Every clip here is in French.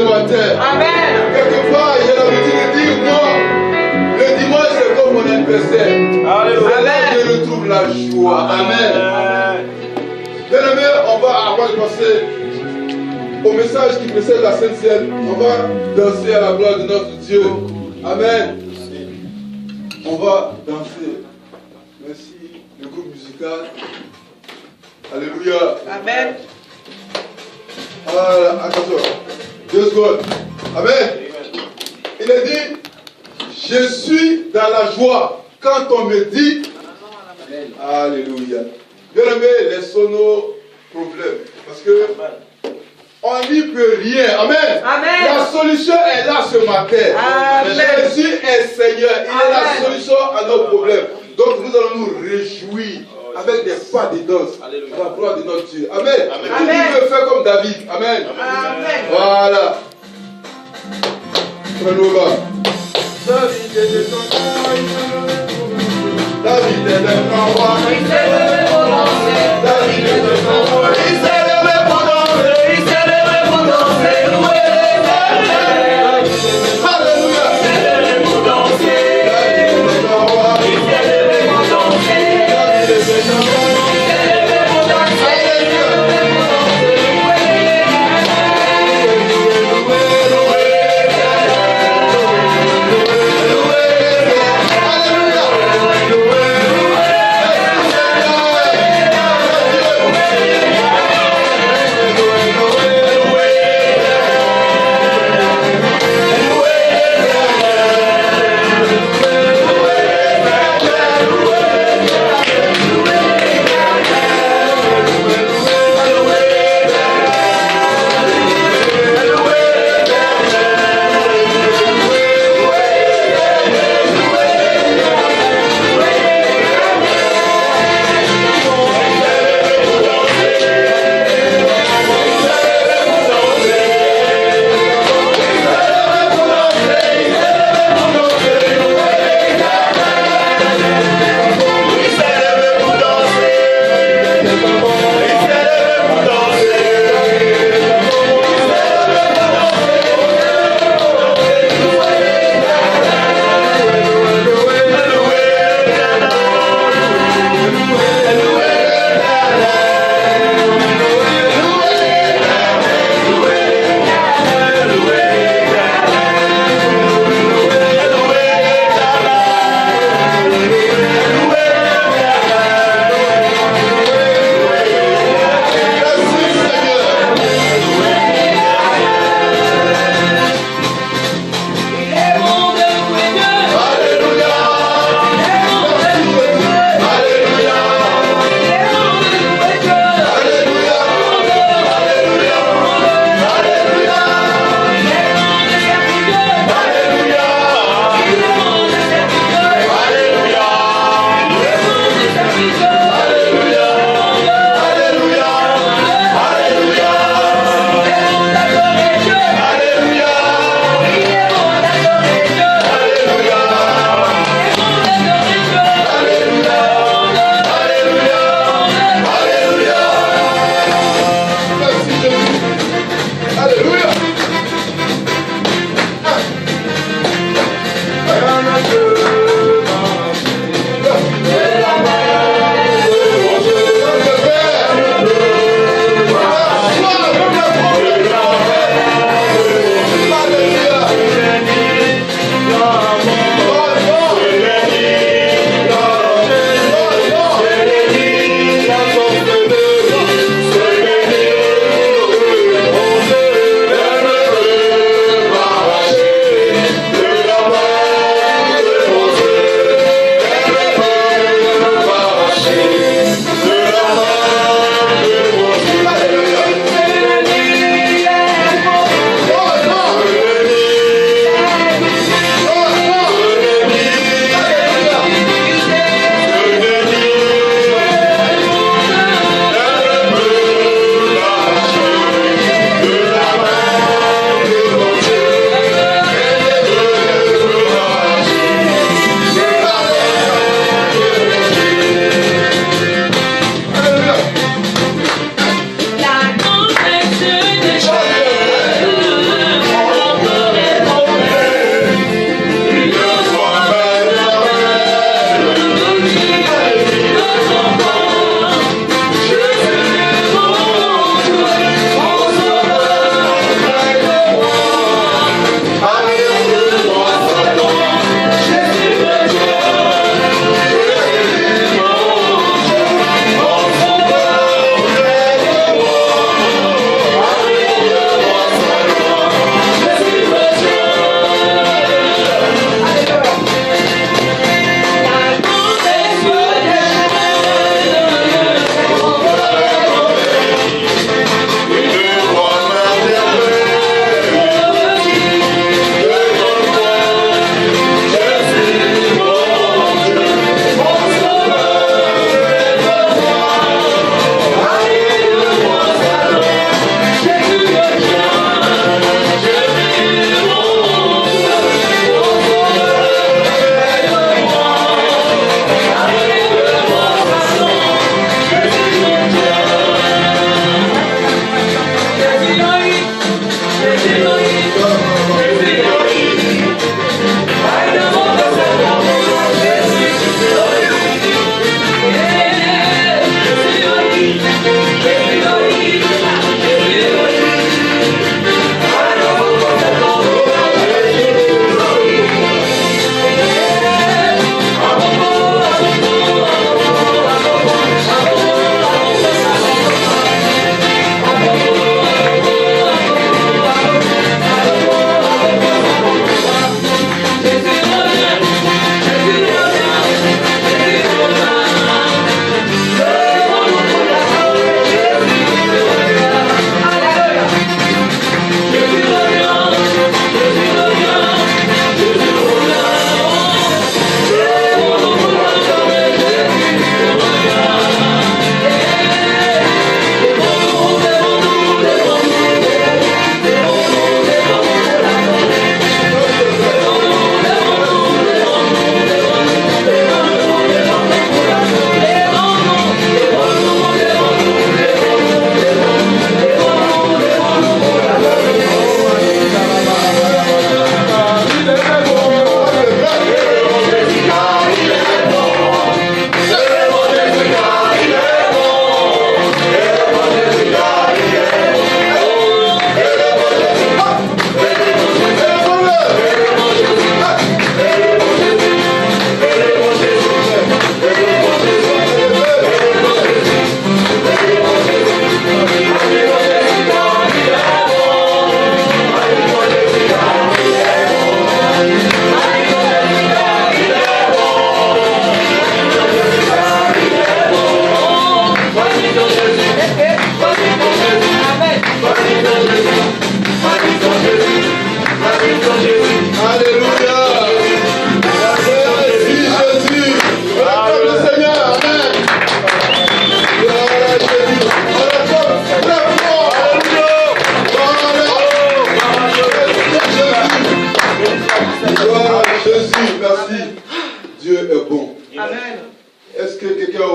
matin. Amen. Quelque part, j'ai l'habitude de dire, moi, le dimanche, c'est comme mon anniversaire. C'est là que je retrouve la joie. Amen. Bien-aimé, on va, avant de passer au message qui précède la Sainte Seine, on va danser à la gloire de notre Dieu. Amen. On va danser. Merci, le groupe musical. Alléluia. Amen. Attention. 2 secondes. Amen. Il a dit, je suis dans la joie quand on me dit. Alléluia. Bien aimé, laissons nos problèmes. Parce que on n'y peut rien. Amen. Amen. La solution est là ce matin. Amen. Jésus est Seigneur. Il est la solution à nos problèmes. Donc nous allons nous réjouir avec des pas de danse. À la gloire de notre Dieu. Amen. Qui veut faire comme David. Amen. Amen. Voilà. Prenons bas. David est un roi. Il s'est levé pour danser. David est un roi. Il s'est levé pour danser. Il s'est levé pour danser. Loué l'éternel. Alléluia. Il s'est levé pour danser. David est un roi. Il s'est levé pour danser. David est un roi. Il s'est levé pour danser. Il s'est levé pour danser. Loué Alléluia.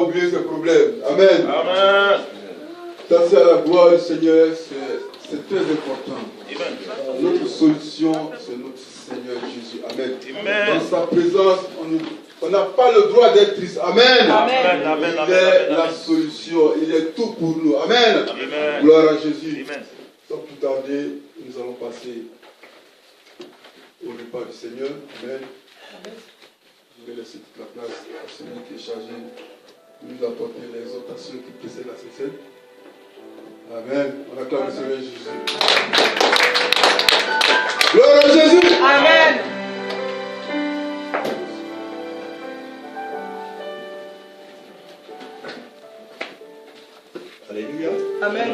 oublié ses problèmes. Amen. Amen. Ça, c'est à la gloire du Seigneur. C'est très important. Amen. Notre solution, c'est notre Seigneur Jésus. Amen. Amen. Dans sa présence, on n'a pas le droit d'être triste. Amen. Amen. Amen. Il est la solution. Il est tout pour nous. Amen. Amen. Gloire à Jésus. Amen. Sans plus tarder, nous allons passer au repas du Seigneur. Amen. Je vais laisser toute la place à celui qui est chargé de nous apporter l'exhortation qui précède la scène. Amen. On acclame le Seigneur Jésus. Gloire à Jésus. Amen. Alléluia. Amen.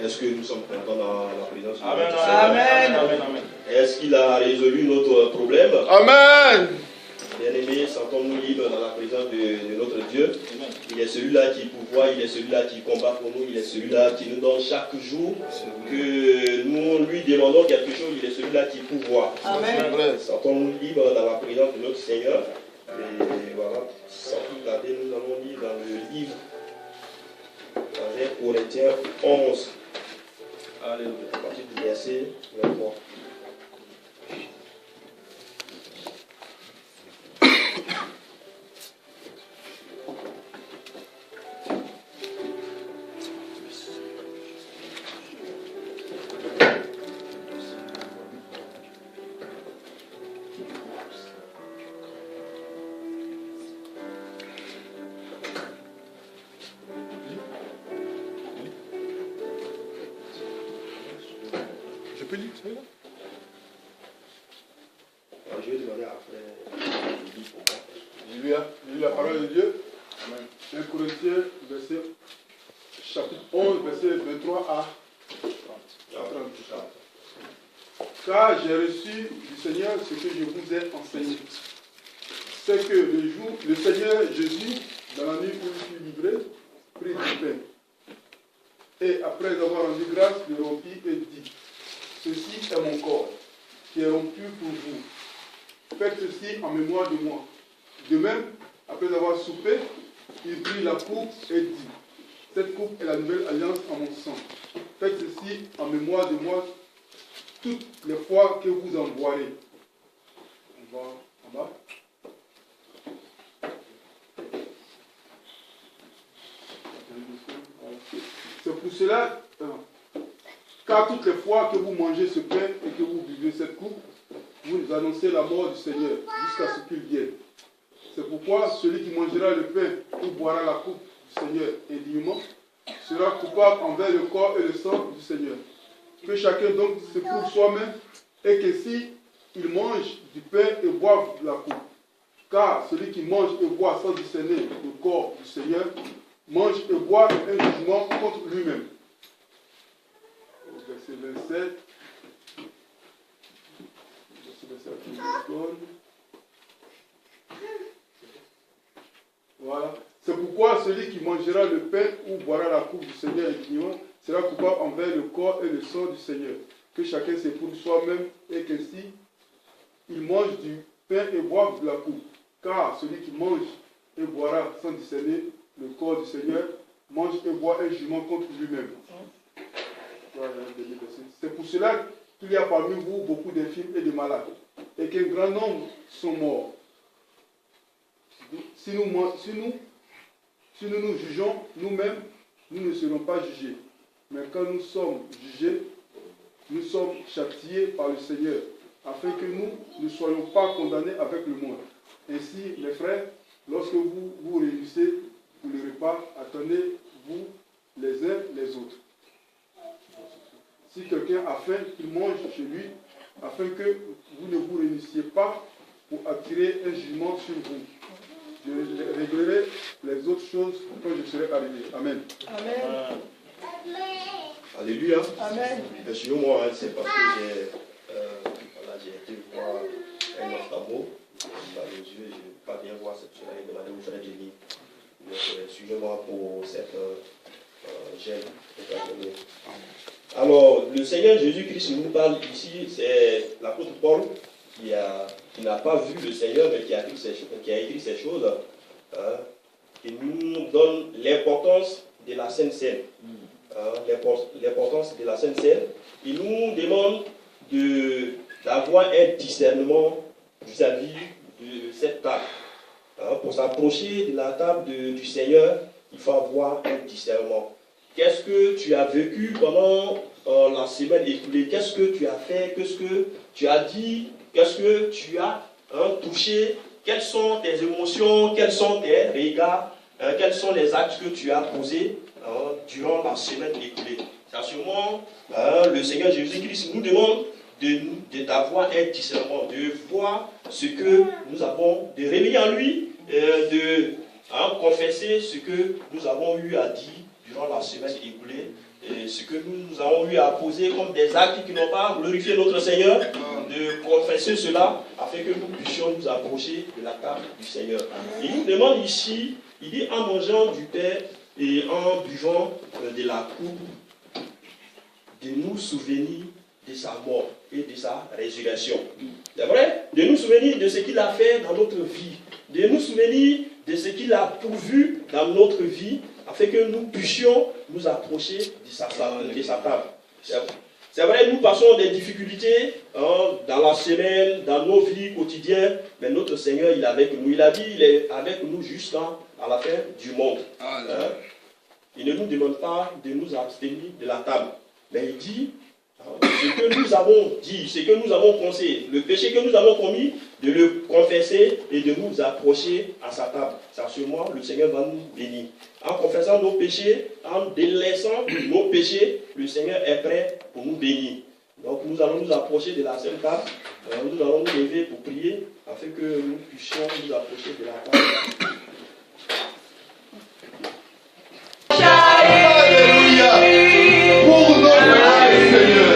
Est-ce que nous sommes contents dans la présence de Amen. notre Seigneur? Amen. Amen. Est-ce qu'il a résolu notre problème? Amen. Bien-aimés, sentons-nous libres dans la présence de notre Dieu. Il est celui-là qui pourvoit, il est celui-là qui combat pour nous, il est celui-là qui nous donne chaque jour que nous lui demandons quelque chose, il est celui-là qui pourvoit. Amen. Sentons-nous libres dans la présence de notre Seigneur. Et voilà, sans plus tarder, nous allons lire dans le livre dans 1 Corinthiens 11. Alléluia. À partir du verset 23. Je peux lire celui-là? Je vais demander après. J'ai lu la parole de Dieu. 1 Corinthiens, chapitre 11, verset 23 à 30. Car j'ai reçu du Seigneur ce que je vous ai enseigné. C'est que le Seigneur Jésus, dans la nuit où il fut livré, prit du pain. Et après avoir rendu grâce, le rompit et dit: ceci est mon corps, qui est rompu pour vous. Faites ceci en mémoire de moi. De même, après avoir soupé, il prit la coupe et dit: cette coupe est la nouvelle alliance en mon sang. Faites ceci en mémoire de moi toutes les fois que vous en boirez. On va en bas. C'est pour cela, car toutes les fois que vous mangez ce pain et que vous buvez cette coupe, vous annoncez la mort du Seigneur jusqu'à ce qu'il vienne. C'est pourquoi celui qui mangera le pain ou boira la coupe du Seigneur indignement sera coupable envers le corps et le sang du Seigneur. Que chacun donc se prouve soi-même, et que si il mange du pain et boive la coupe, car celui qui mange et boit sans discerner le corps du Seigneur mange et boit un jugement contre lui-même. Au verset 27. Voilà. C'est pourquoi celui qui mangera le pain ou boira la coupe du Seigneur indignement sera coupable envers le corps et le sang du Seigneur. Que chacun s'éprouve soi-même, et qu'ainsi il mange du pain et boive de la coupe. Car celui qui mange et boira sans discerner le corps du Seigneur mange et boit un jugement contre lui-même. Voilà, c'est pour cela qu'il y a parmi vous beaucoup d'infirmes et de malades, et qu'un grand nombre sont morts. Si nous nous jugeons nous-mêmes, nous ne serons pas jugés. Mais quand nous sommes jugés, nous sommes châtiés par le Seigneur, afin que nous ne soyons pas condamnés avec le monde. Ainsi, mes frères, lorsque vous vous réunissez pour le repas, attendez-vous les uns les autres. Si quelqu'un a faim, qu'il mange chez lui, afin que vous ne vous réunissiez pas pour attirer un jugement sur vous. Je réglerai les autres choses quand je serai arrivé. Amen. Amen. Alléluia. Amen. Suivez-moi, c'est parce que j'ai été voir un ophtalmo. Dans les yeux, je ne peux pas bien voir cette chose-là. Il demandait au frère Jenny. Donc, suivez-moi pour cette gêne. Alors, le Seigneur Jésus-Christ nous parle ici, c'est l'apôtre Paul qui a qui n'a pas vu le Seigneur, mais qui a écrit ces choses, qui nous donne l'importance de la Sainte Seine. L'importance de la Sainte Seine. Il nous demande d'avoir un discernement vis-à-vis de cette table. Pour s'approcher de la table du Seigneur, il faut avoir un discernement. Qu'est-ce que tu as vécu pendant la semaine écoulée? Qu'est-ce que tu as fait? Qu'est-ce que tu as dit? Qu'est-ce que tu as touché? Quelles sont tes émotions? Quels sont tes regards? Quels sont les actes que tu as posés durant la semaine écoulée? C'est sûrement le Seigneur Jésus-Christ nous demande d'avoir un discernement, de voir ce que nous avons, de réveiller en lui, de confesser ce que nous avons eu à dire durant la semaine écoulée, et ce que nous avons eu à poser comme des actes qui n'ont pas glorifié notre Seigneur, de confesser cela afin que nous puissions nous approcher de la table du Seigneur. Il nous demande ici, il dit en mangeant du pain et en buvant de la coupe, de nous souvenir de sa mort et de sa résurrection. C'est vrai? De nous souvenir de ce qu'il a fait dans notre vie, de nous souvenir de ce qu'il a pourvu dans notre vie, afin que nous puissions nous approcher de sa table. C'est vrai, nous passons des difficultés dans la semaine, dans nos vies quotidiennes, mais notre Seigneur, il est avec nous. Il a dit, il est avec nous jusqu'à la fin du monde. Il ne nous demande pas de nous abstenir de la table, mais il dit, ce que nous avons dit, ce que nous avons pensé, le péché que nous avons commis, de le confesser et de nous approcher à sa table. C'est sûrement le Seigneur va nous bénir. En confessant nos péchés, en délaissant nos péchés, le Seigneur est prêt pour nous bénir. Donc nous allons nous approcher de la Sainte Table, nous allons nous lever pour prier, afin que nous puissions nous approcher de la table. Alléluia. Pour notre Seigneur.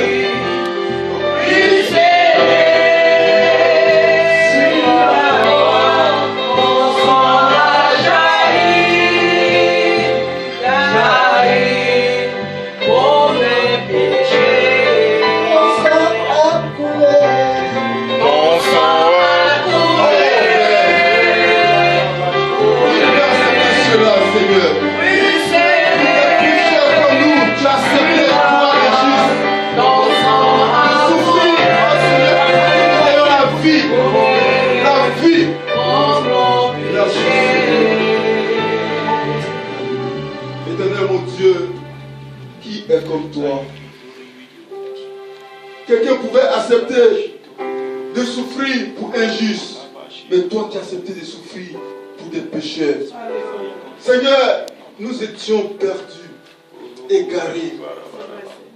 Comme toi. Quelqu'un pouvait accepter de souffrir pour injuste, mais toi tu as accepté de souffrir pour des pécheurs. Seigneur, nous étions perdus, égarés,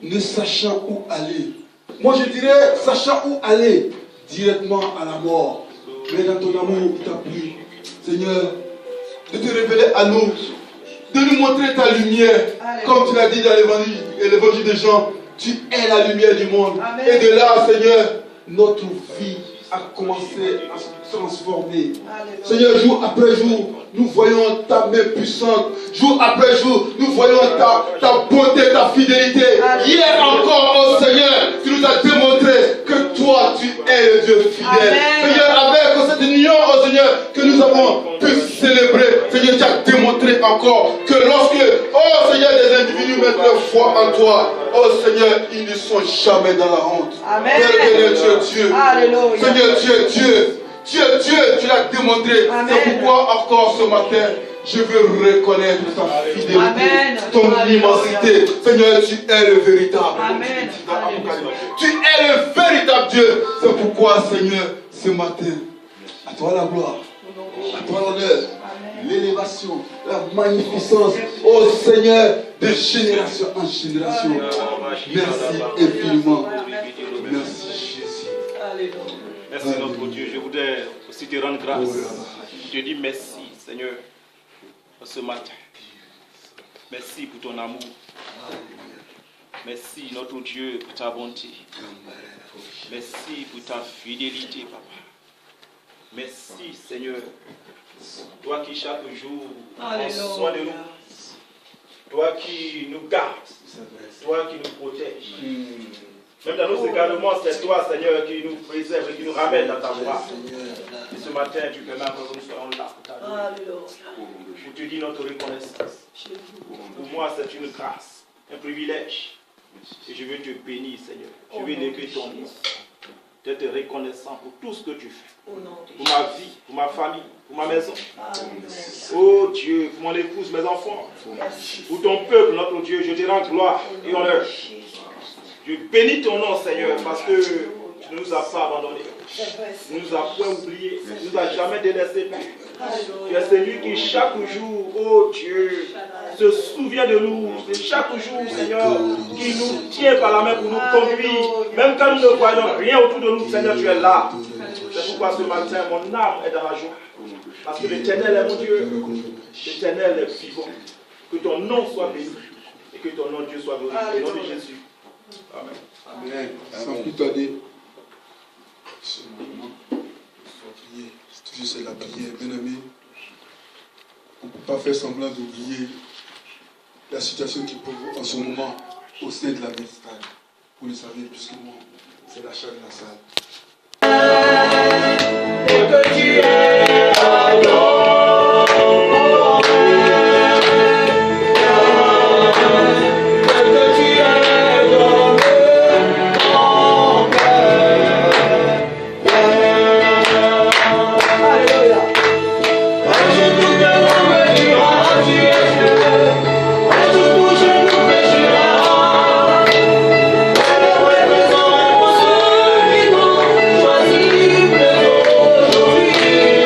ne sachant où aller. Moi je dirais, sachant où aller, directement à la mort. Mais dans ton amour, il t'a plu, Seigneur, de te révéler à nous, de nous montrer ta lumière. Comme tu l'as dit dans l'évangile de Jean, tu es la lumière du monde. Amen. Et de là, Seigneur, notre vie a commencé à se transformer. Alléluia. Seigneur, jour après jour, nous voyons ta main puissante. Jour après jour, nous voyons ta bonté, ta fidélité. Alléluia. Hier encore, oh Seigneur, tu nous as démontré que toi, tu es le Dieu fidèle. Amen. Seigneur, avec cette union, oh Seigneur, que nous avons pu célébrer, Seigneur, tu as démontré encore que lorsque, oh Seigneur, les individus mettent leur foi en toi, oh Seigneur, ils ne sont jamais dans la honte. Amen. Père, tu es Dieu. Alléluia. Seigneur, tu es Dieu. Tu es Dieu, tu l'as démontré. C'est pourquoi encore ce matin, je veux reconnaître ta fidélité, Amen. Ton immensité. Seigneur, tu es le véritable. Amen. Tu es le véritable Dieu. C'est pourquoi, Seigneur, ce matin, à toi la gloire, à toi l'honneur, l'élévation, la magnificence, oh Seigneur, de génération en génération. Merci infiniment. Merci Jésus. Alléluia. Merci notre Dieu. Je voudrais aussi te rendre grâce. Je te dis merci Seigneur pour ce matin. Merci pour ton amour. Merci notre Dieu pour ta bonté. Merci pour ta fidélité, Papa. Merci Seigneur. Toi qui chaque jour prends soin de nous. Toi qui nous gardes. Toi qui nous protèges. Même dans nos égarements, c'est toi, Seigneur, qui nous préserve et qui nous ramène dans ta voie. Et ce matin, tu permets que nous soyons là pour ta pour te dire notre reconnaissance. Pour moi, c'est une grâce, un privilège. Et je veux te bénir, Seigneur. Je veux élever ton nom. D'être reconnaissant pour tout ce que tu fais. Pour ma vie, pour ma famille, pour ma maison. Oh Dieu, pour mon épouse, mes enfants. Pour ton peuple, notre Dieu, je te rends gloire et honneur. Je bénis ton nom, Seigneur, parce que tu ne nous as pas abandonnés. Tu ne nous as point oubliés. Tu ne nous as jamais délaissés. Tu es celui qui, chaque jour, oh Dieu, se souvient de nous. C'est chaque jour, Seigneur, qui nous tient par la main pour nous conduire. Même quand nous ne voyons rien autour de nous, Seigneur, tu es là. C'est pourquoi ce matin, mon âme est dans la joie. Parce que l'Éternel est mon Dieu. L'Éternel est vivant. Que ton nom soit béni. Et que ton nom, Dieu, soit glorifié. Au nom de Jésus. Amen. Amen. Sans plus tarder, ce moment, il faut prier. Toujours c'est la prière, bien aimé. On ne peut pas faire semblant d'oublier la situation qui provoque en ce moment au sein de la Vestale. Vous le savez plus que moi, c'est l'achat de la salle. Et que tu es Choisi aujourd'hui.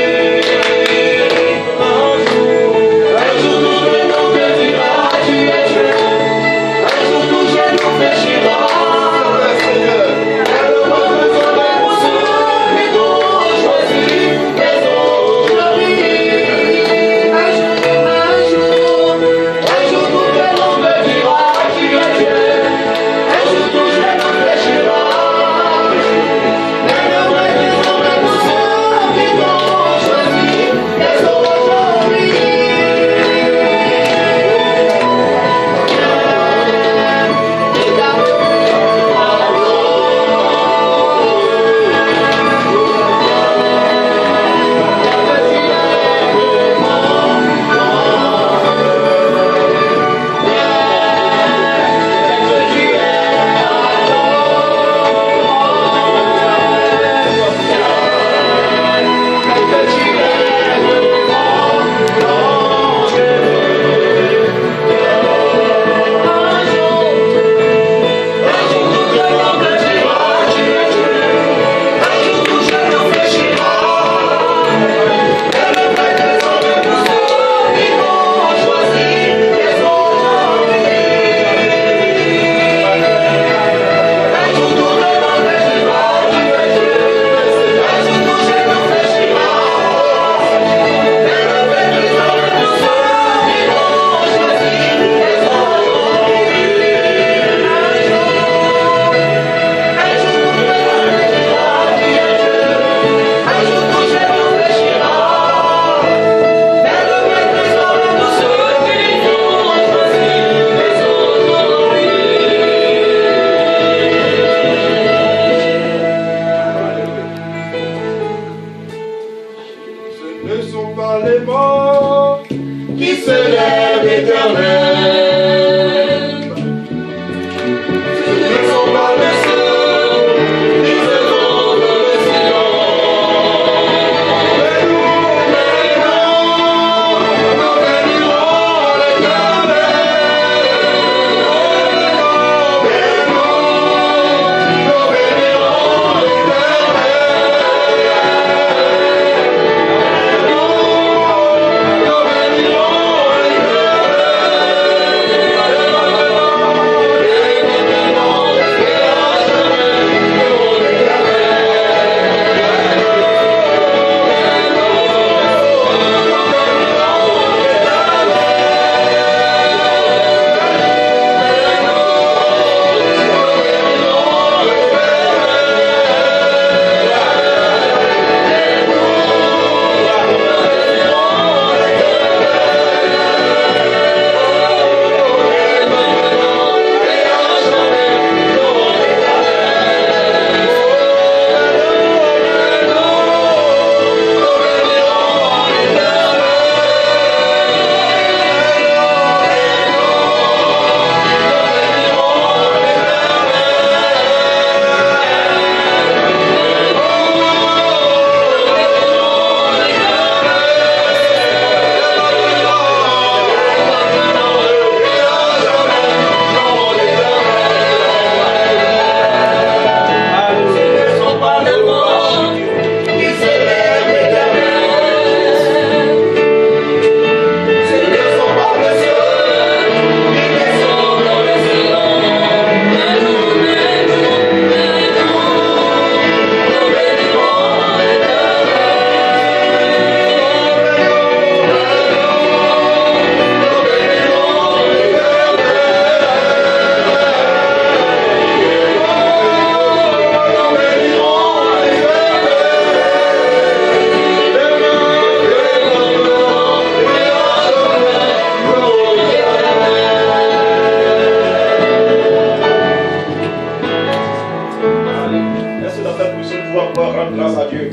rendre grâce à Dieu.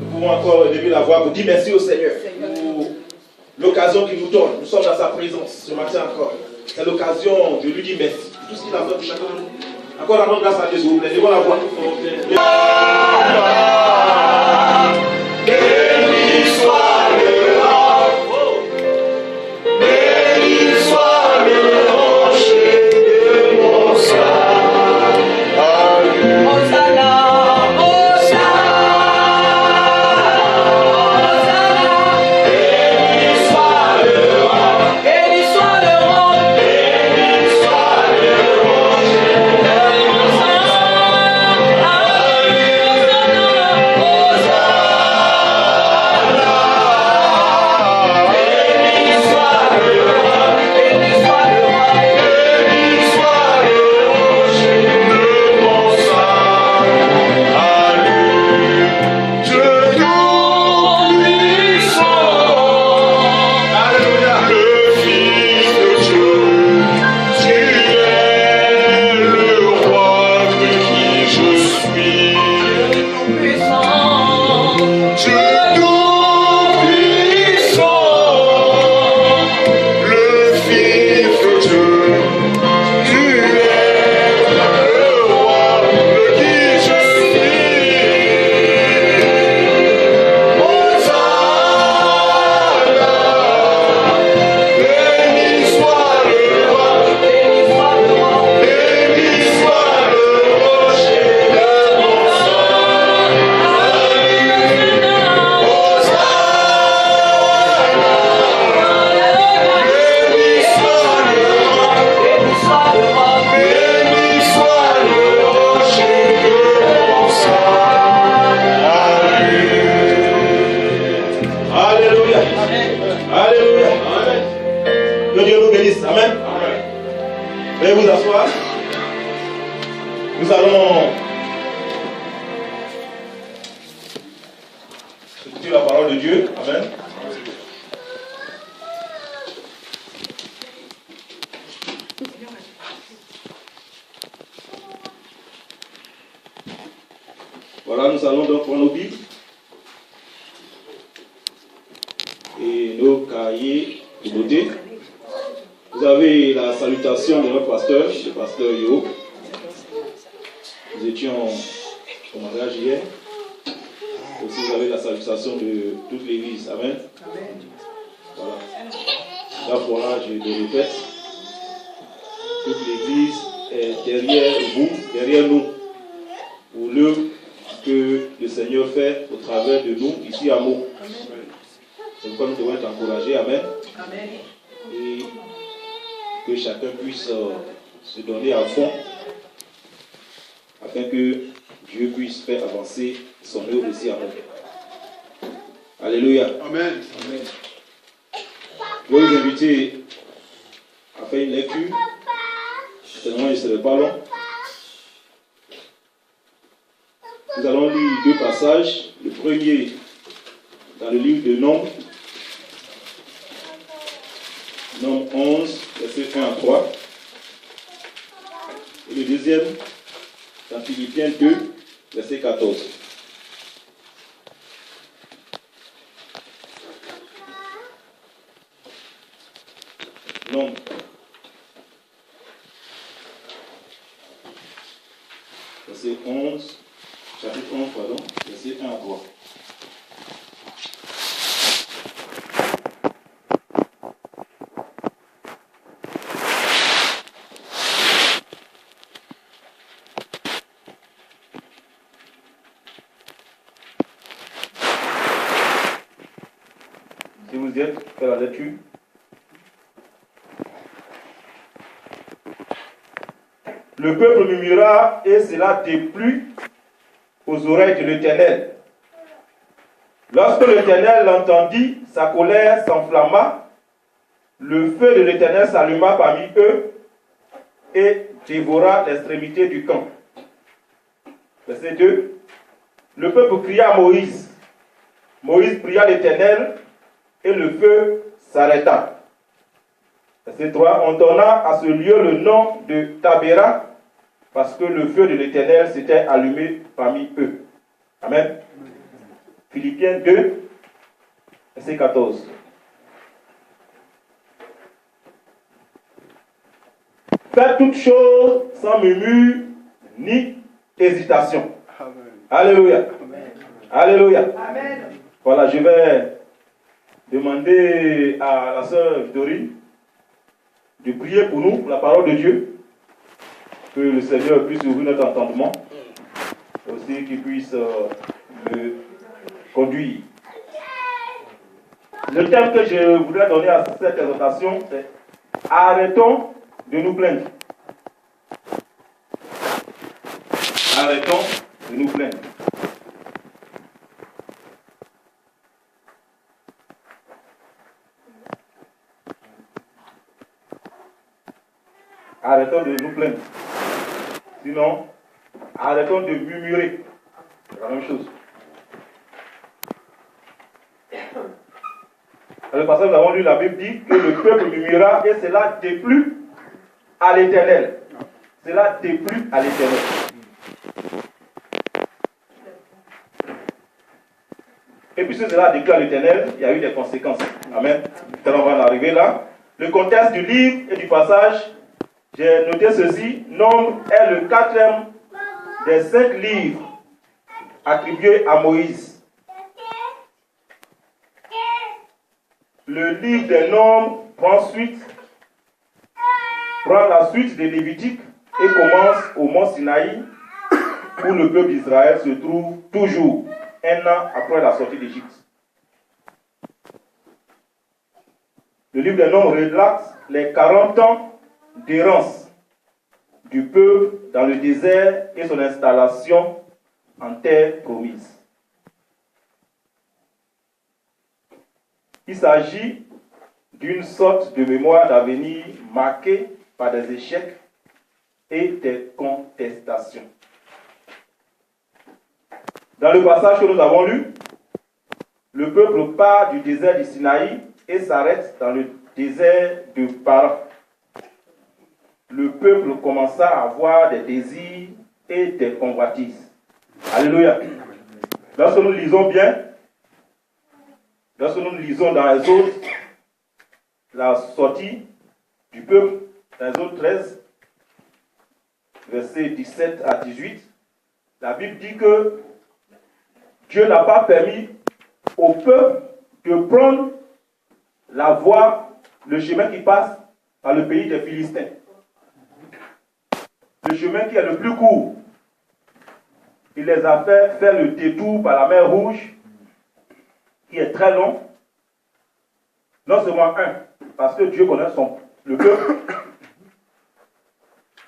Nous pouvons encore lever la voix pour dire merci au Seigneur pour l'occasion qu'il nous donne. Nous sommes dans sa présence ce matin encore. C'est l'occasion de lui dire merci. Tout ce qu'il a fait pour chacun de nous. Encore rendre grâce à Dieu, s'il vous plaît. Levons la voix. Béni soit le roi, béni soit le rocher de mon salut. Hosanna, Hosanna, béni soit le roi, béni soit le roi, béni soit le rocher de mon salut. Veuillez vous asseoir. Nous allons écouter la parole de Dieu. Amen. Voilà, nous allons donc prendre nos Bibles et nos cahiers de beauté. Vous avez la salutation de notre pasteur, le pasteur Yo. Nous étions au mariage hier. Aussi, vous avez la salutation de toute l'église. Amen. Voilà. La fois, je le répète. Toute l'église est derrière vous, derrière nous, pour l'œuvre que le Seigneur fait au travers de nous, ici à Meaux. C'est pourquoi nous devons être encouragés. Amen. Amen. Et que chacun puisse se donner à fond afin que Dieu puisse faire avancer son œuvre ici à nous. Alléluia. Amen. Amen. Je vais vous inviter à faire une lecture. Certainement, il ne serait pas long. Nous allons lire deux passages. Le premier, dans le livre de Nombres. Nombre 11, verset 1 à 3. Et le deuxième, dans Philippiens 2, verset 14. Nombre. Verset 11, chapitre 11, pardon, verset 1 à 3. Si vous êtes, faites la lecture. Le peuple murmura et cela déplut aux oreilles de l'Éternel. Lorsque l'Éternel l'entendit, sa colère s'enflamma, le feu de l'Éternel s'alluma parmi eux et dévora l'extrémité du camp. Verset 2. Le peuple cria à Moïse. Moïse pria l'Éternel et le feu s'arrêta. Verset 3. On donna à ce lieu le nom de Tabéra parce que le feu de l'Éternel s'était allumé parmi eux. Amen. Philippiens 2, verset 14. Faites toutes choses sans murmure ni hésitation. Amen. Alléluia. Amen. Alléluia. Amen. Voilà, je vais demander à la sœur Dorine de prier pour nous, pour la parole de Dieu, que le Seigneur puisse ouvrir notre entendement, et aussi qu'il puisse le conduire. Le thème que je voudrais donner à cette exhortation, c'est « Arrêtons de nous plaindre ». Arrêtons de nous plaindre. Arrêtons de nous plaindre. Sinon, arrêtons de murmurer. C'est la même chose. Dans le passage, nous avons lu, la Bible dit que le peuple murmura et cela déplut à l'Éternel. Cela déplut à l'Éternel. Et puisque cela a déplu à l'Éternel, il y a eu des conséquences. Amen. Alors on va en arriver là. Le contexte du livre et du passage, j'ai noté ceci. Nombre est le 4e des 5 livres attribués à Moïse. Le livre des Nombres prend la suite des Lévitiques et commence au mont Sinaï, où le peuple d'Israël se trouve toujours, un an après la sortie d'Égypte. Le livre des Nombres relate les 40 ans d'errance du peuple dans le désert et son installation en terre promise. Il s'agit d'une sorte de mémoire d'avenir marquée par des échecs et des contestations. Dans le passage que nous avons lu, le peuple part du désert du Sinaï et s'arrête dans le désert de Paran. Le peuple commença à avoir des désirs et des convoitises. Alléluia. Lorsque nous lisons bien, lorsque nous lisons dans Exode la sortie du peuple, dans Exode 13, versets 17 à 18, la Bible dit que Dieu n'a pas permis au peuple de prendre la voie, le chemin qui passe par le pays des Philistins. Le chemin qui est le plus court. Il les a fait faire le détour par la mer Rouge, qui est très long. Non seulement parce que Dieu connaît le peuple,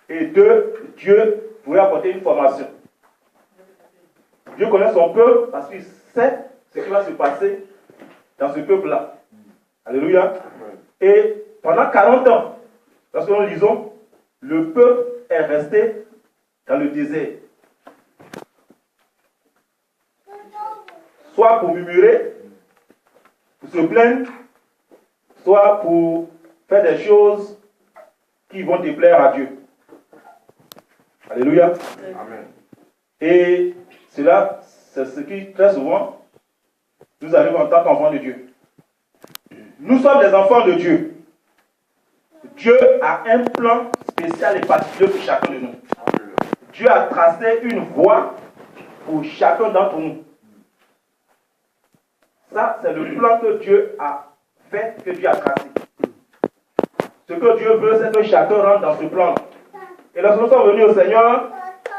et 2, Dieu voulait apporter une formation. Dieu connaît son peuple parce qu'il sait ce qui va se passer dans ce peuple-là. Alléluia. Et pendant 40 ans, lorsque nous lisons, le peuple est resté dans le désert. Soit pour murmurer, pour se plaindre, soit pour faire des choses qui vont déplaire à Dieu. Alléluia. Amen. Et cela, c'est ce qui, très souvent, nous arrive en tant qu'enfants de Dieu. Nous sommes des enfants de Dieu. Dieu a un plan spécial et particulier pour chacun de nous. Dieu a tracé une voie pour chacun d'entre nous. Ça, c'est le plan que Dieu a fait, que Dieu a tracé. Ce que Dieu veut, c'est que chacun rentre dans ce plan. Et lorsque nous sommes venus au Seigneur,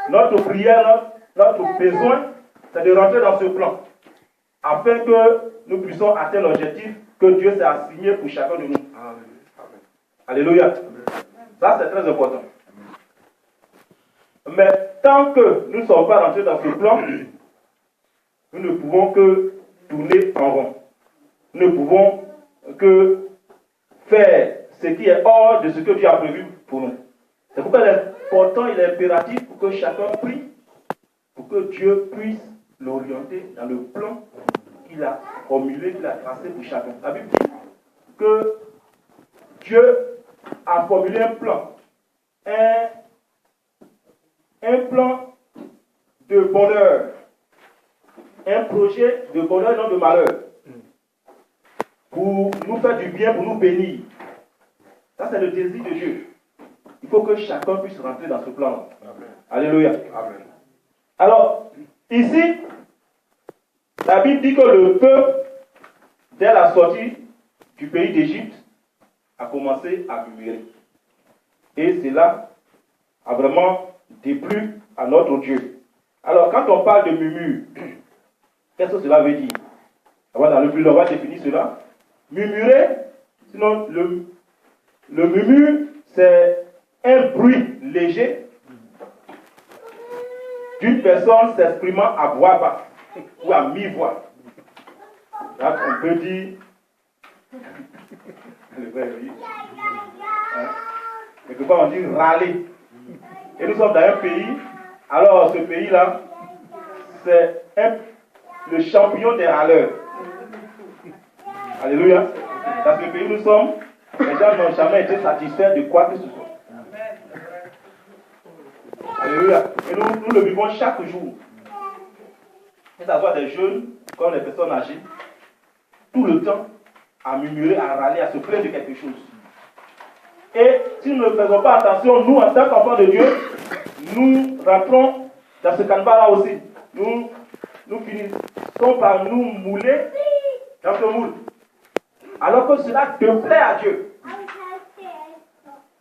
notre prière, notre besoin, c'est de rentrer dans ce plan, afin que nous puissions atteindre l'objectif que Dieu s'est assigné pour chacun de nous. Amen. Alléluia. Ça, c'est très important. Mais tant que nous ne sommes pas rentrés dans ce plan, nous ne pouvons que tourner en rond. Nous ne pouvons que faire ce qui est hors de ce que Dieu a prévu pour nous. C'est pourquoi il est important, il est impératif pour que chacun prie, pour que Dieu puisse l'orienter dans le plan qu'il a formulé, qu'il a tracé pour chacun. La Bible dit que Dieu a formulé un plan. Un plan de bonheur un projet de bonheur, non de malheur. Pour nous faire du bien, pour nous bénir. Ça, c'est le désir de Dieu. Il faut que chacun puisse rentrer dans ce plan. Alléluia. Amen. Alors, ici, la Bible dit que le peuple, dès la sortie du pays d'Égypte, a commencé à murmurer. Et cela a vraiment déplu à notre Dieu. Alors, quand on parle de murmure, qu'est-ce que cela veut dire? On va dans le plus long, on va définir cela. Murmurer, sinon le murmure, c'est un bruit léger d'une personne s'exprimant à voix basse ou à mi-voix. Là, on peut dire le vrai oui. Quelque part on dit râler. Et nous sommes dans un pays, alors ce pays-là, c'est le champion des râleurs. Alléluia. Dans ce pays où nous sommes, les gens n'ont jamais été satisfaits de quoi que ce soit. Alléluia. Et nous le vivons chaque jour. Que ce soit des jeunes comme des personnes âgées, tout le temps, à murmurer, à râler, à se plaindre de quelque chose. Et si nous ne faisons pas attention, nous, en tant qu'enfants de Dieu, nous rentrons dans ce canevas-là aussi. Nous finissons par nous mouler dans ce moule. Alors que cela te plaît à Dieu.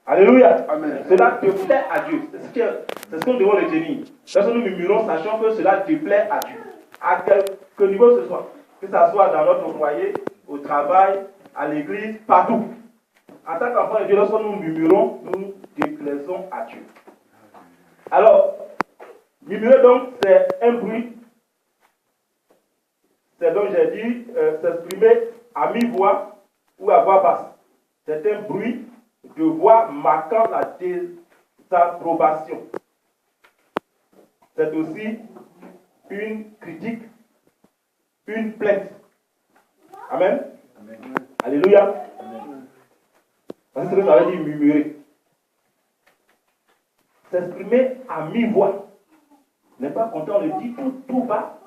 Alléluia. Amen. Cela te plaît à Dieu. C'est ce qu'on doit retenir. Lorsque nous murmurons, sachant que cela te plaît à Dieu. À quel niveau ce soit. Que ce soit dans notre foyer, au travail, à l'église, partout. En tant qu'enfant de Dieu, lorsque nous murmurons, nous déplaisons à Dieu. Alors, murmurer donc, c'est un bruit. C'est donc, j'ai dit, s'exprimer à mi-voix ou à voix basse. C'est un bruit de voix marquant la désapprobation. C'est aussi une critique, une plainte. Amen. Amen. Alléluia. Amen. Parce que ça veut dire murmurer. S'exprimer à mi-voix. N'est pas content, on le dit tout bas.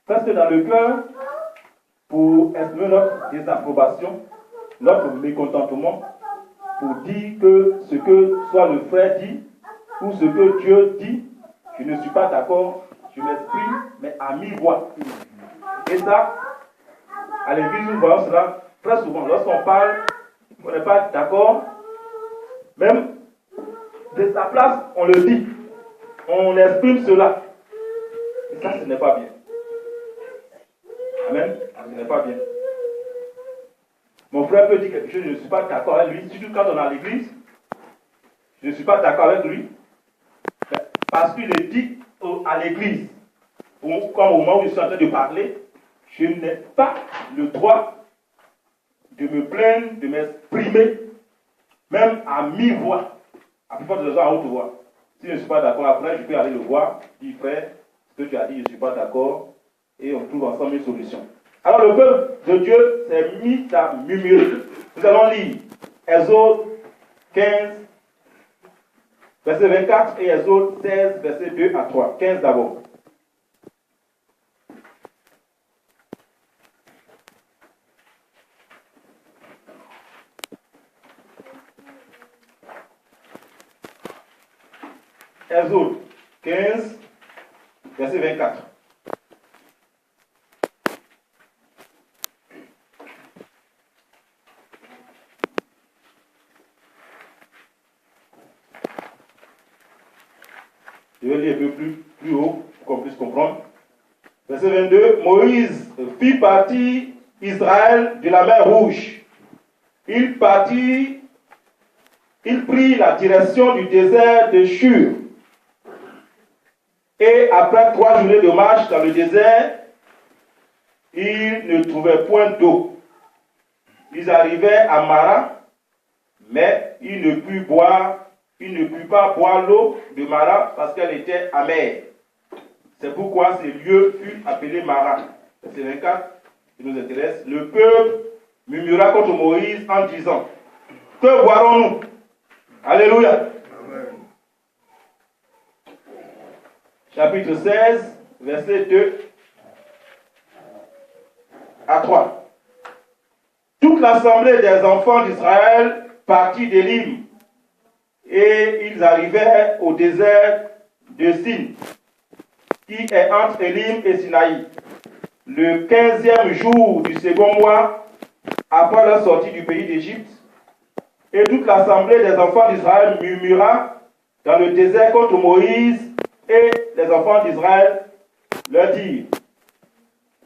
Parce que dans le cœur, pour exprimer notre désapprobation, notre mécontentement, pour dire que ce que soit le frère dit, ou ce que Dieu dit, je ne suis pas d'accord, je m'exprime, mais à mi-voix. Et ça, à l'église, nous voyons cela très souvent. Lorsqu'on parle, on n'est pas d'accord, même de sa place, on le dit. On exprime cela. Et ça, ce n'est pas bien. Amen. Ce n'est pas bien. Mon frère peut dire quelque chose, je ne suis pas d'accord avec lui. Surtout quand on est à l'église, je ne suis pas d'accord avec lui. Parce qu'il est dit à l'église, comme au moment où je suis en train de parler, je n'ai pas le droit de me plaindre, de m'exprimer, même à mi-voix, à plus forte raison à haute voix. Si je ne suis pas d'accord après, je peux aller le voir, dire frère, ce que tu as dit, je ne suis pas d'accord, et on trouve ensemble une solution. Alors le peuple de Dieu s'est mis à murmurer. Nous allons lire Exode 15, verset 24 et Exode 16, verset 2 à 3. 15 d'abord. Exode 15, verset 24. Je vais lire un peu plus haut pour qu'on puisse comprendre. Verset 22. Moïse fit partir Israël de la mer Rouge. Il prit la direction du désert de Shur. Et après 3 journées de marche dans le désert, ils ne trouvaient point d'eau. Ils arrivaient à Mara, mais ils ne purent pas boire l'eau de Mara parce qu'elle était amère. C'est pourquoi ce lieu fut appelé Mara. Verset 24, qui nous intéresse. Le peuple murmura contre Moïse en disant, que boirons-nous? Alléluia. Chapitre 16, verset 2 à 3. Toute l'assemblée des enfants d'Israël partit d'Élim, et ils arrivèrent au désert de Sin, qui est entre Élim et Sinaï, le 15e jour du second mois, après leur sortie du pays d'Égypte. Et toute l'assemblée des enfants d'Israël murmura dans le désert contre Moïse, et les enfants d'Israël leur dirent,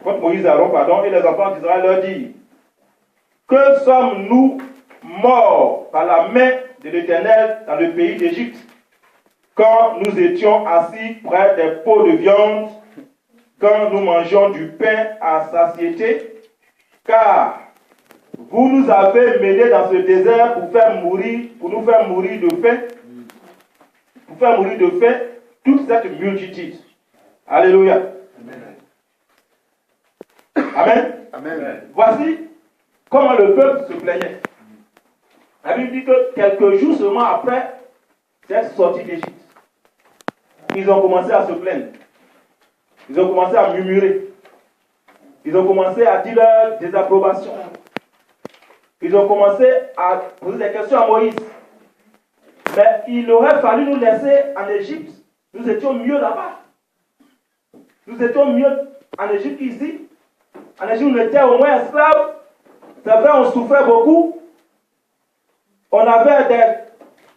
contre Moïse et Aaron, pardon, et les enfants d'Israël leur dirent, que sommes-nous morts par la main de l'Éternel dans le pays d'Égypte, quand nous étions assis près des pots de viande, quand nous mangeons du pain à satiété, car vous nous avez menés dans ce désert pour nous faire mourir de faim, toute cette multitude. Alléluia. Amen. Amen. Voici comment le peuple se plaignait. La Bible dit que quelques jours seulement après cette sortie d'Égypte, ils ont commencé à se plaindre. Ils ont commencé à murmurer. Ils ont commencé à dire leur désapprobation. Ils ont commencé à poser des questions à Moïse. Mais il aurait fallu nous laisser en Égypte. Nous étions mieux là-bas. Nous étions mieux en Égypte qu'ici. En Égypte, on était au moins esclaves. C'est vrai, on souffrait beaucoup. On avait des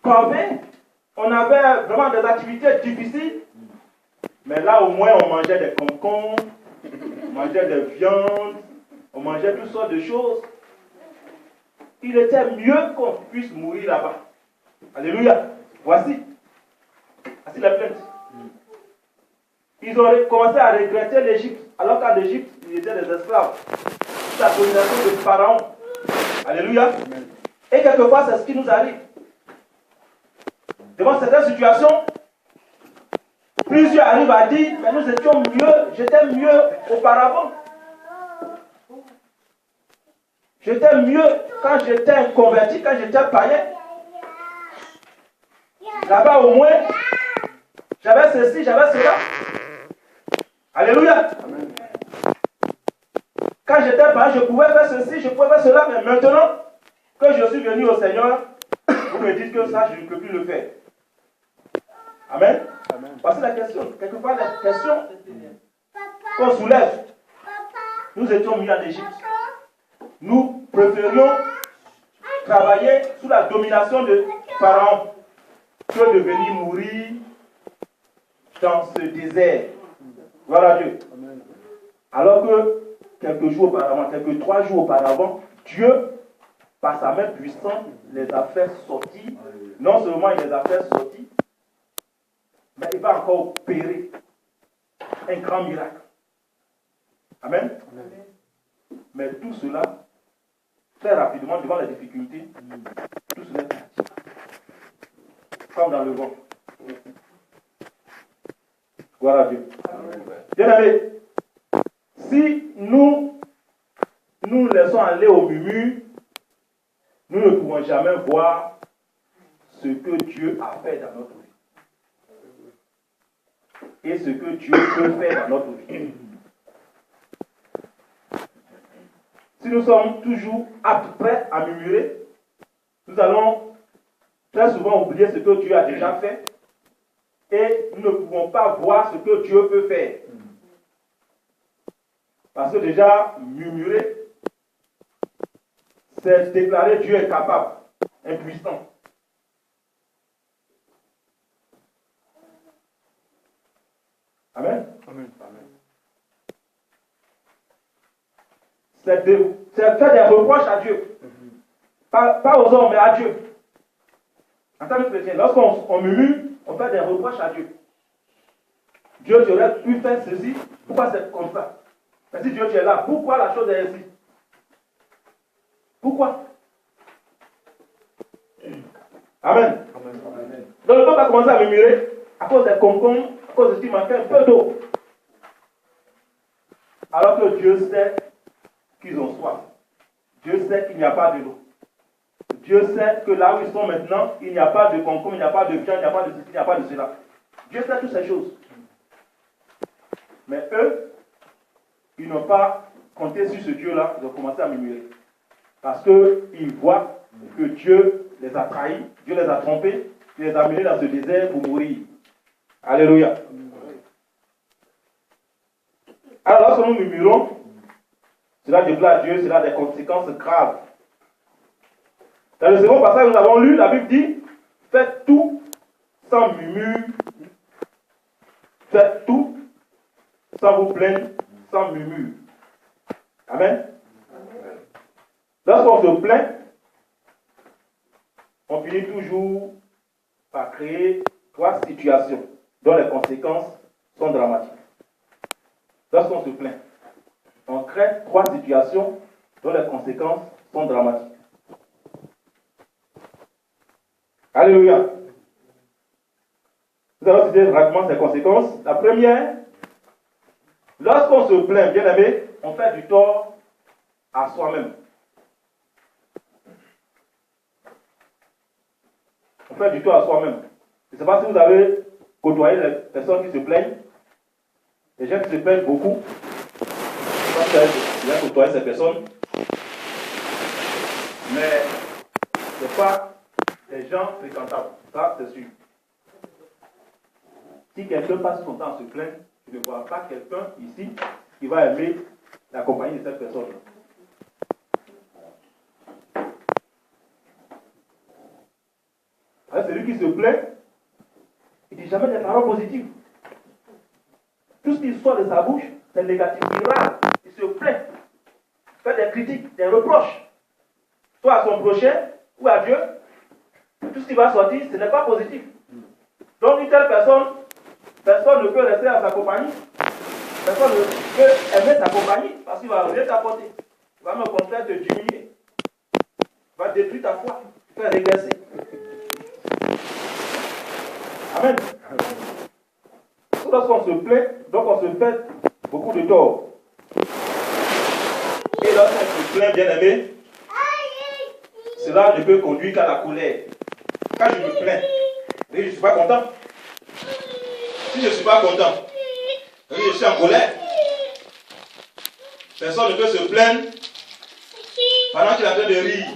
corvées. On avait vraiment des activités difficiles. Mais là, au moins, on mangeait des concombres. On mangeait des viandes. On mangeait toutes sortes de choses. Il était mieux qu'on puisse mourir là-bas. Alléluia. Voici la plainte. Ils ont commencé à regretter l'Égypte, alors qu'en Égypte, ils étaient des esclaves. C'est la domination de Pharaon. Alléluia. Et quelquefois, c'est ce qui nous arrive. Devant certaines situations, plusieurs arrivent à dire, mais nous étions mieux, j'étais mieux auparavant. J'étais mieux quand j'étais converti, quand j'étais païen. Là-bas, au moins, j'avais ceci, j'avais cela. Alléluia. Amen. Quand j'étais païen, je pouvais faire ceci, je pouvais faire cela, mais maintenant que je suis venu au Seigneur, vous me dites que ça, je ne peux plus le faire. Amen. Amen. Voici la question. Quelquefois, la question qu'on soulève. Nous étions mis en Égypte. Nous préférions travailler sous la domination de Pharaon que de venir mourir dans ce désert. Voilà Dieu. Amen. Alors que quelques 3 jours auparavant, Dieu, par sa main puissante, les a fait sortir. Non seulement il les a fait sortir, mais il va encore opérer un grand miracle. Amen. Amen. Mais tout cela, très rapidement, devant les difficultés, tout cela est parti. Comme dans le vent. Gloire à Dieu. Bien-aimés, si nous laissons aller au murmure, nous ne pouvons jamais voir ce que Dieu a fait dans notre vie. Et ce que Dieu peut faire dans notre vie. Si nous sommes toujours prêts à murmurer, nous allons très souvent oublier ce que Dieu a déjà fait et nous ne pouvons pas voir ce que Dieu peut faire. Parce que déjà, murmurer, c'est déclarer Dieu est capable, impuissant. Amen. Amen. Amen. C'est faire des reproches à Dieu. Pas aux hommes, mais à Dieu. En tant que chrétien, lorsqu'on murmure, on fait des reproches à Dieu. Dieu, tu aurais pu faire ceci, pourquoi c'est comme ça? Mais si Dieu, tu es là, pourquoi la chose est ainsi? Pourquoi? Amen. Amen. Donc le peuple a commencé à murmurer à cause des concombres, à cause de ce qui manquait un peu d'eau. Alors que Dieu sait qu'ils ont soif. Dieu sait qu'il n'y a pas de l'eau. Dieu sait que là où ils sont maintenant, il n'y a pas de concombre, il n'y a pas de viande, il n'y a pas de ceci, il n'y a pas de cela. Dieu sait toutes ces choses. Mais eux, ils n'ont pas compter sur ce Dieu-là, ils ont commencé à murmurer. Parce qu'ils voient que Dieu les a trahis, Dieu les a trompés, il les a amenés dans ce désert pour mourir. Alléluia. Alors lorsque nous murmurons, cela déplaît à Dieu, cela a des conséquences graves. Dans le second passage que nous avons lu, la Bible dit, faites tout sans murmure, faites tout sans vous plaindre, sans murmure. Amen. Lorsqu'on se plaint, on finit toujours par créer 3 situations dont les conséquences sont dramatiques. Lorsqu'on se plaint, on crée 3 situations dont les conséquences sont dramatiques. Alléluia. Nous allons citer rapidement ces conséquences. La première, lorsqu'on se plaint, bien aimé, on fait du tort à soi-même. On fait du tort à soi-même. Je ne sais pas si vous avez côtoyé les personnes qui se plaignent. Les gens qui se plaignent beaucoup. Je ne sais pas si vous avez côtoyé ces personnes. Mais ce n'est pas des gens fréquentables. Ça, c'est sûr. Si quelqu'un passe son temps à se plaindre, je ne vois pas quelqu'un ici qui va aimer la compagnie de cette personne. Alors, celui qui se plaint, il ne dit jamais des paroles positives. Tout ce qui sort de sa bouche, c'est négatif. Il râle, il se plaint, fait des critiques, des reproches, soit à son prochain ou à Dieu. Tout ce qui va sortir, ce n'est pas positif. Donc, une telle personne, personne ne peut rester à sa compagnie. Personne ne peut aimer sa compagnie parce qu'il va rien t'apporter. Il va même au contraire te diminuer. Il va détruire ta foi, te faire régresser. Amen. Lorsqu'on se plaint, donc on se fait beaucoup de tort. Et lorsqu'on se plaint, bien aimé, cela ne peut conduire qu'à la colère. Quand je me plains, je ne suis pas content. Si je ne suis pas content, je suis en colère. Personne ne peut se plaindre pendant qu'il est en train de rire.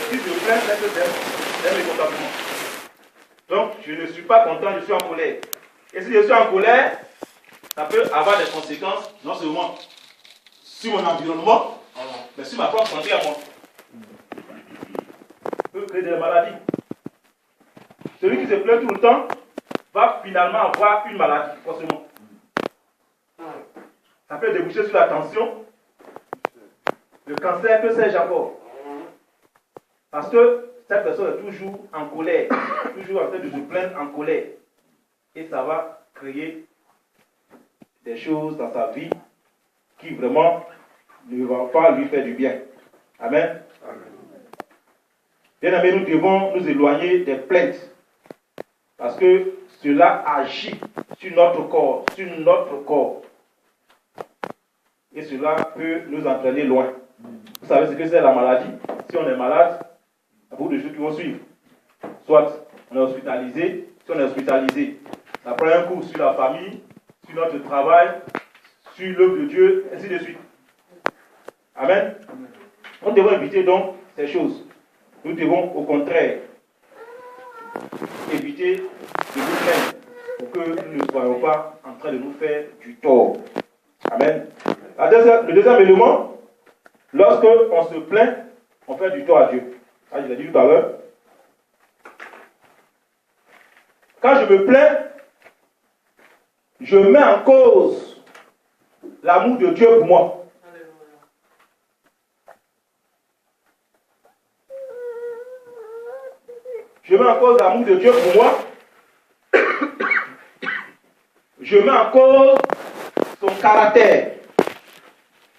Si je me plains, c'est que c'est un mécontentement. Donc, je ne suis pas content, je suis en colère. Et si je suis en colère, ça peut avoir des conséquences, non seulement sur mon environnement, mais sur ma propre santé à moi. Ça peut créer des maladies. Celui qui se plaint tout le temps va finalement avoir une maladie, forcément. Ça peut déboucher sur la tension, le cancer, que sais-je encore. Parce que cette personne est toujours en colère, toujours en train de se plaindre en colère. Et ça va créer des choses dans sa vie qui vraiment ne vont pas lui faire du bien. Amen. Bien aimé, nous devons nous éloigner des plaintes. Parce que cela agit sur notre corps. Et cela peut nous entraîner loin. Vous savez ce que c'est la maladie? Si on est malade, il y a beaucoup de choses qui vont suivre. Soit on est hospitalisé, si on est hospitalisé, ça prend un coup sur la famille, sur notre travail, sur l'œuvre de Dieu, ainsi de suite. Amen. Nous devons éviter donc ces choses. Nous devons au contraire éviter de nous plaindre pour que nous ne soyons pas en train de nous faire du tort. Amen. Le deuxième élément, lorsque on se plaint, on fait du tort à Dieu. Ah, je l'ai dit tout à l'heure. Quand je me plains, je mets en cause l'amour de Dieu pour moi. Je mets en cause l'amour de Dieu pour moi. Je mets en cause son caractère.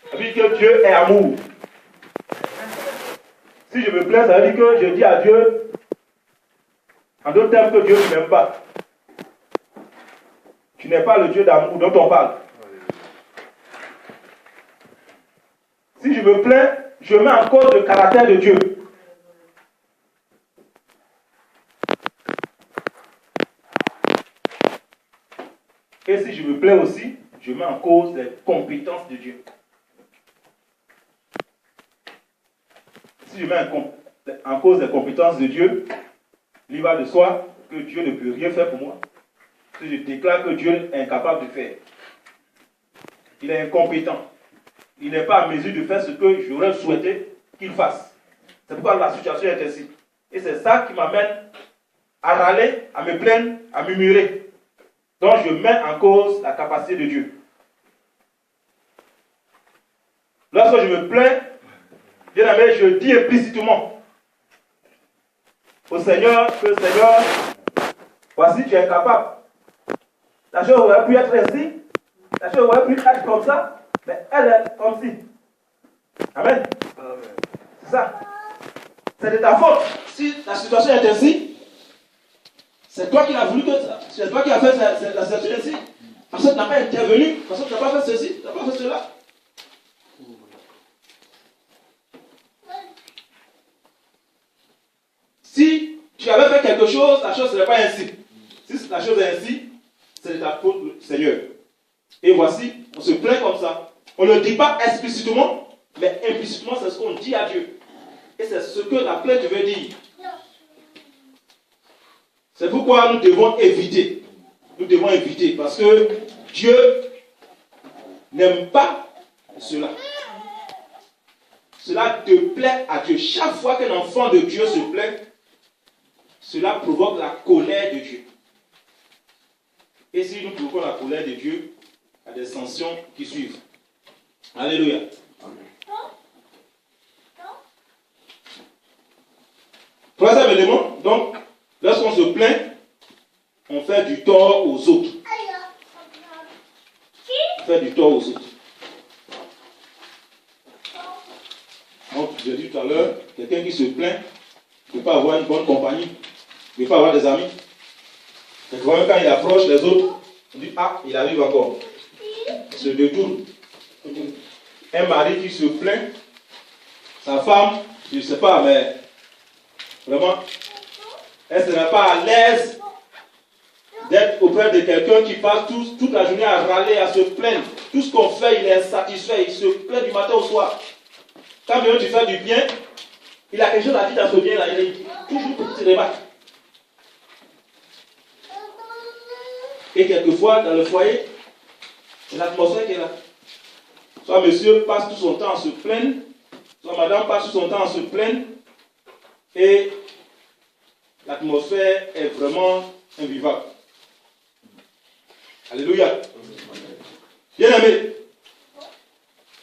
Ça veut dire que Dieu est amour. Si je me plains, ça veut dire que je dis à Dieu, en d'autres termes, que Dieu ne m'aime pas. Tu n'es pas le Dieu d'amour dont on parle. Si je me plains, je mets en cause le caractère de Dieu. Et si je me plains aussi, je mets en cause les compétences de Dieu. si je mets en cause les compétences de Dieu, il va de soi que Dieu ne peut rien faire pour moi. Si je déclare que Dieu est incapable de faire, il est incompétent. Il n'est pas à mesure de faire ce que j'aurais souhaité qu'il fasse. C'est pourquoi la situation est ainsi. Et c'est ça qui m'amène à râler, à me plaindre, à murmurer. Donc je mets en cause la capacité de Dieu. Lorsque je me plains, bien aimé, je dis implicitement au Seigneur que Seigneur, voici tu es incapable. La chose aurait pu être ainsi, la chose aurait pu être comme ça, mais elle est comme si. Amen. C'est ça. C'est de ta faute. Si la situation est ainsi, c'est toi qui l'as voulu que ça. C'est toi qui as fait la situation ainsi. Parce que tu n'as pas intervenu, parce que tu n'as pas fait ceci, tu n'as pas fait cela. Si tu avais fait quelque chose, la chose ne serait pas ainsi. Si la chose est ainsi, c'est de ta faute, Seigneur. Et voici, on se plaint comme ça. On ne le dit pas explicitement, mais implicitement, c'est ce qu'on dit à Dieu. Et c'est ce que la plainte veut dire. C'est pourquoi nous devons éviter. Nous devons éviter, parce que Dieu n'aime pas cela. Cela te plaît à Dieu. Chaque fois qu'un enfant de Dieu se plaint, cela provoque la colère de Dieu. Et si nous provoquons la colère de Dieu, il y a des sanctions qui suivent. Alléluia. Troisième élément, donc, lorsqu'on se plaint, on fait du tort aux autres. On fait du tort aux autres. Donc, j'ai dit tout à l'heure, quelqu'un qui se plaint ne peut pas avoir une bonne compagnie, ne peut pas avoir des amis. Quelquefois, même quand il approche les autres, on dit, ah, il arrive encore. Il se détourne. Un mari qui se plaint, sa femme, je ne sais pas, mais vraiment, elle ne serait pas à l'aise d'être auprès de quelqu'un qui passe toute la journée à râler, à se plaindre. Tout ce qu'on fait, il est insatisfait, il se plaint du matin au soir. Quand même tu fais du bien, il a quelque chose à dire dans ce bien-là, il est toujours une petite remarque. Et quelquefois, dans le foyer, c'est l'atmosphère qui est là. Soit monsieur passe tout son temps à se plaindre, soit madame passe tout son temps à se plaindre, et l'atmosphère est vraiment invivable. Alléluia. Bien aimé,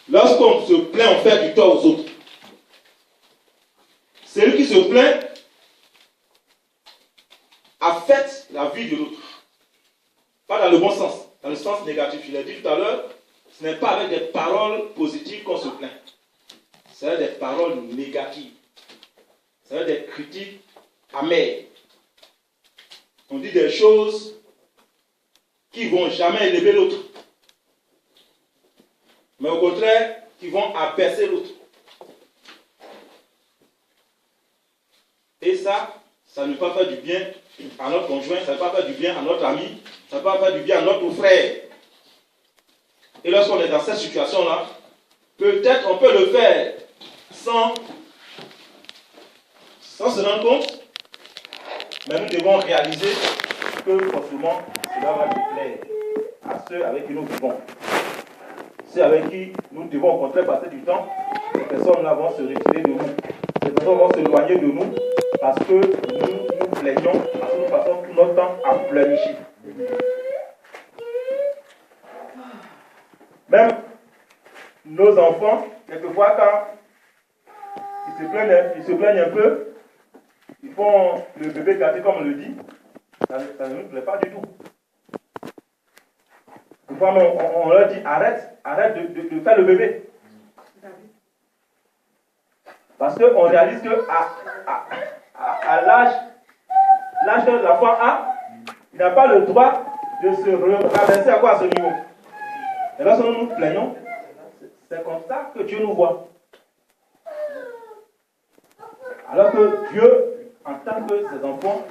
lorsqu'on se plaint, on fait du tort aux autres. Celui qui se plaint affecte la vie de l'autre. Pas dans le bon sens, dans le sens négatif. Je l'ai dit tout à l'heure, ce n'est pas avec des paroles positives qu'on se plaint. C'est avec des paroles négatives. C'est avec des critiques amères. On dit des choses qui ne vont jamais élever l'autre. Mais au contraire, qui vont abaisser l'autre. Et ça ne peut pas faire du bien à notre conjoint, ça ne peut pas faire du bien à notre ami, ça ne peut pas faire du bien à notre frère. Et lorsqu'on est dans cette situation-là, peut-être on peut le faire sans se rendre compte, mais nous devons réaliser que forcément cela va déplaire à ceux avec qui nous vivons. Ceux avec qui nous devons au contraire passer du temps, ces personnes-là vont se retirer de nous. Ces personnes vont s'éloigner de nous parce que nous plaignons, parce que nous passons tout notre temps à pleurnicher. Même nos enfants, quelquefois quand ils se plaignent un peu, ils font le bébé gâté comme on le dit, ça ne nous plaît pas du tout. Quelquefois on leur dit arrête de faire le bébé. Parce qu'on réalise qu'à l'âge que l'enfant a, il n'a pas le droit de se rabaisser à ce niveau. Et lorsque nous nous plaignons, c'est comme ça que Dieu nous voit. Alors que Dieu, en tant que ses enfants,